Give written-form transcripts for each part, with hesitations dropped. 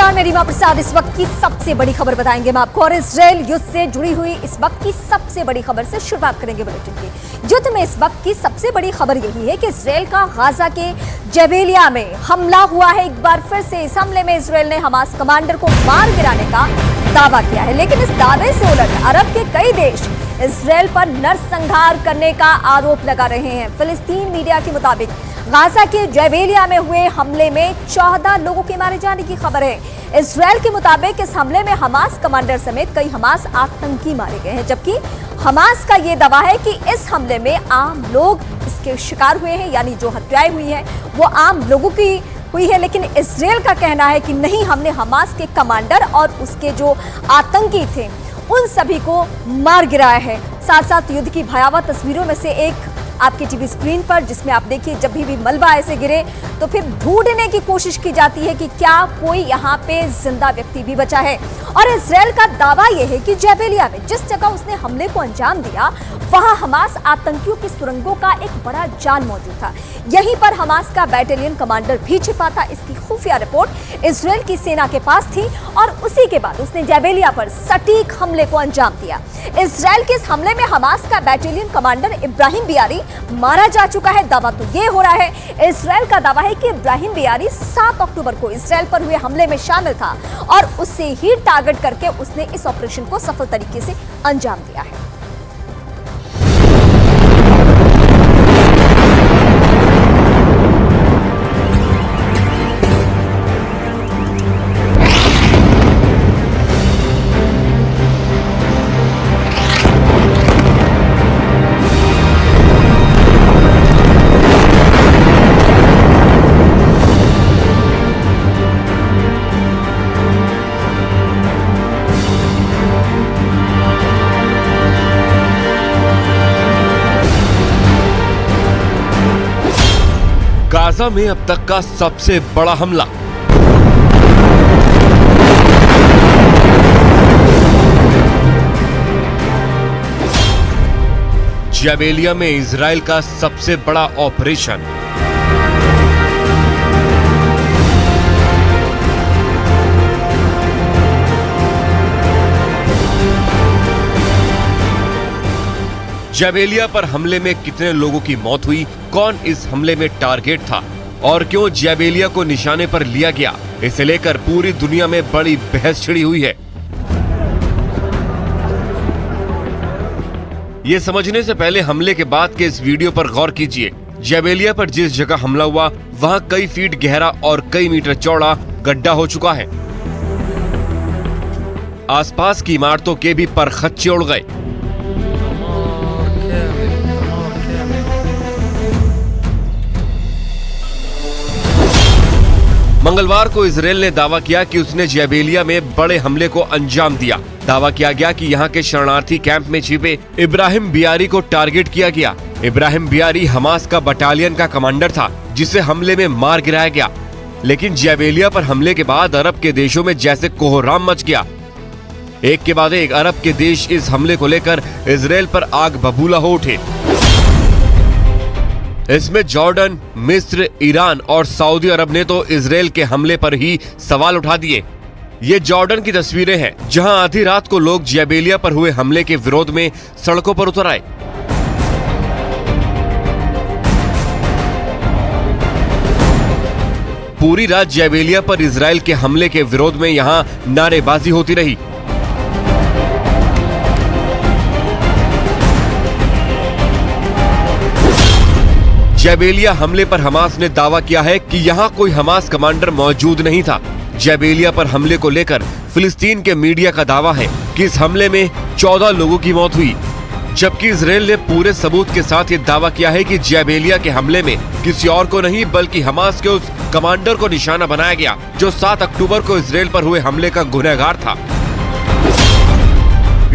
नमस्कार, मैं रीमा प्रसाद। इस वक्त की सबसे बड़ी खबर बताएंगे हम आपको और इसराइल युद्ध से जुड़ी हुई इस वक्त की सबसे बड़ी खबर से शुरुआत करेंगे बुलेटिन की। युद्ध में इस वक्त की सबसे बड़ी खबर यही है कि इसराइल का गाजा के जबेलिया में हमला हुआ है। एक बार फिर से इस हमले में इसराइल ने हमास कमांडर को मार गिराने का दावा किया है, लेकिन इस दावे से उलट अरब के कई देश इसराइल पर नरसंहार करने का आरोप लगा रहे हैं। फिलिस्तीन मीडिया के मुताबिक गाजा के जबेलिया में हुए हमले में 14 लोगों के मारे जाने की खबर है। इसराइल के मुताबिक इस हमले में हमास कमांडर समेत कई हमास आतंकी मारे गए हैं, जबकि हमास का यह दावा है कि इस हमले में आम लोग इसके शिकार हुए हैं, यानी जो हत्याएं हुई हैं वो आम लोगों की हुई है। लेकिन इसराइल का कहना है कि नहीं, हमने हमास के कमांडर और उसके जो आतंकी थे उन सभी को मार गिराया है। साथ साथ युद्ध की भयावह तस्वीरों में से एक आपकी टीवी स्क्रीन पर, जिसमें आप देखिए जब भी मलबा ऐसे गिरे तो फिर ढूंढने की कोशिश की जाती है कि क्या कोई यहाँ पे जिंदा व्यक्ति भी बचा है। और इसराइल का दावा यह है कि जबेलिया में जिस जगह उसने हमले को अंजाम दिया वहां हमास आतंकियों की सुरंगों का एक बड़ा जाल मौजूद था। यहीं पर हमास का बैटालियन कमांडर भी छिपा था। इसकी खुफिया रिपोर्ट इसराइल की सेना के पास थी और उसी के बाद उसने जबेलिया पर सटीक हमले को अंजाम दिया। इसराइल के इस हमले में हमास का बैटालियन कमांडर इब्राहिम बियारी मारा जा चुका है। दावा तो ये हो रहा है, इसराइल का दावा है कि इब्राहिम बियारी 7 अक्टूबर को इसराइल पर हुए हमले में शामिल था और उससे ही टारगेट करके उसने इस ऑपरेशन को सफल तरीके से अंजाम दिया है। गाजा में अब तक का सबसे बड़ा हमला। जबेलिया में इजराइल का सबसे बड़ा ऑपरेशन। जबेलिया पर हमले में कितने लोगों की मौत हुई, कौन इस हमले में टारगेट था और क्यों जबेलिया को निशाने पर लिया गया, इसे लेकर पूरी दुनिया में बड़ी बहस छिड़ी हुई है। ये समझने से पहले हमले के बाद के इस वीडियो पर गौर कीजिए। जबेलिया पर जिस जगह हमला हुआ वहां कई फीट गहरा और कई मीटर चौड़ा गड्ढा हो चुका है। आसपास की इमारतों के भी परखच्चे उड़ गए। मंगलवार को इजराइल ने दावा किया कि उसने जबेलिया में बड़े हमले को अंजाम दिया। दावा किया गया कि यहाँ के शरणार्थी कैंप में छिपे इब्राहिम बियारी को टारगेट किया गया। इब्राहिम बियारी हमास का बटालियन का कमांडर था जिसे हमले में मार गिराया गया। लेकिन जबेलिया पर हमले के बाद अरब के देशों में जैसे कोहराम मच गया। एक के बाद एक अरब के देश इस हमले को लेकर इजराइल पर आग बबूला हो उठे। इसमें जॉर्डन, मिस्र, ईरान और सऊदी अरब ने तो इजराइल के हमले पर ही सवाल उठा दिए। ये जॉर्डन की तस्वीरें हैं जहां आधी रात को लोग जबेलिया पर हुए हमले के विरोध में सड़कों पर उतर आए। पूरी रात जबेलिया पर इजराइल के हमले के विरोध में यहां नारेबाजी होती रही। जबेलिया हमले पर हमास ने दावा किया है कि यहाँ कोई हमास कमांडर मौजूद नहीं था। जबेलिया पर हमले को लेकर फिलिस्तीन के मीडिया का दावा है कि इस हमले में 14 लोगों की मौत हुई, जबकि इजराइल ने पूरे सबूत के साथ ये दावा किया है कि जबेलिया के हमले में किसी और को नहीं बल्कि हमास के उस कमांडर को निशाना बनाया गया जो 7 अक्टूबर को इजराइल पर हुए हमले का गुनहगार था।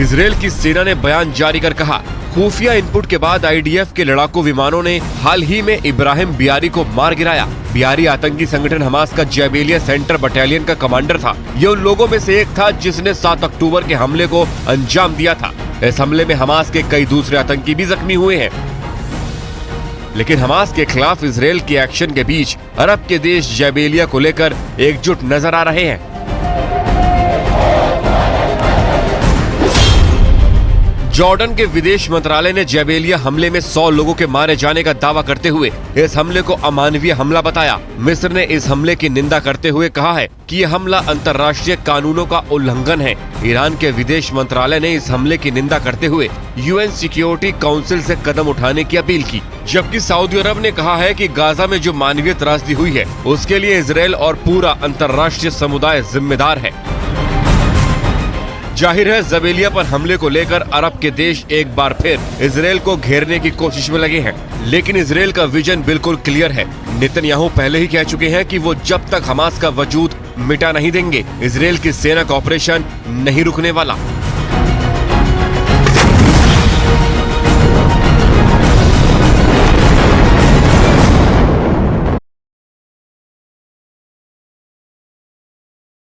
इजराइल की सेना ने बयान जारी कर कहा, खुफिया इनपुट के बाद आईडीएफ के लड़ाकू विमानों ने हाल ही में इब्राहिम बियारी को मार गिराया। बियारी आतंकी संगठन हमास का जबेलिया सेंटर बटालियन का कमांडर था। ये उन लोगों में से एक था जिसने 7 अक्टूबर के हमले को अंजाम दिया था। इस हमले में हमास के कई दूसरे आतंकी भी जख्मी हुए हैं। लेकिन हमास के खिलाफ इजराइल के एक्शन के बीच अरब के देश जबेलिया को लेकर एकजुट नजर आ रहे हैं। जॉर्डन के विदेश मंत्रालय ने जबेलिया हमले में 100 लोगों के मारे जाने का दावा करते हुए इस हमले को अमानवीय हमला बताया। मिस्र ने इस हमले की निंदा करते हुए कहा है कि यह हमला अंतर्राष्ट्रीय कानूनों का उल्लंघन है। ईरान के विदेश मंत्रालय ने इस हमले की निंदा करते हुए यूएन सिक्योरिटी काउंसिल से कदम उठाने की अपील की, जबकि सऊदी अरब ने कहा है कि गाजा में जो मानवीय त्रासदी हुई है उसके लिए इजरायल और पूरा अंतर्राष्ट्रीय समुदाय जिम्मेदार है। जाहिर है जबेलिया पर हमले को लेकर अरब के देश एक बार फिर इजरायल को घेरने की कोशिश में लगे हैं, लेकिन इजरायल का विजन बिल्कुल क्लियर है। नेतन्याहू पहले ही कह चुके हैं कि वो जब तक हमास का वजूद मिटा नहीं देंगे, इजरायल की सेना का ऑपरेशन नहीं रुकने वाला।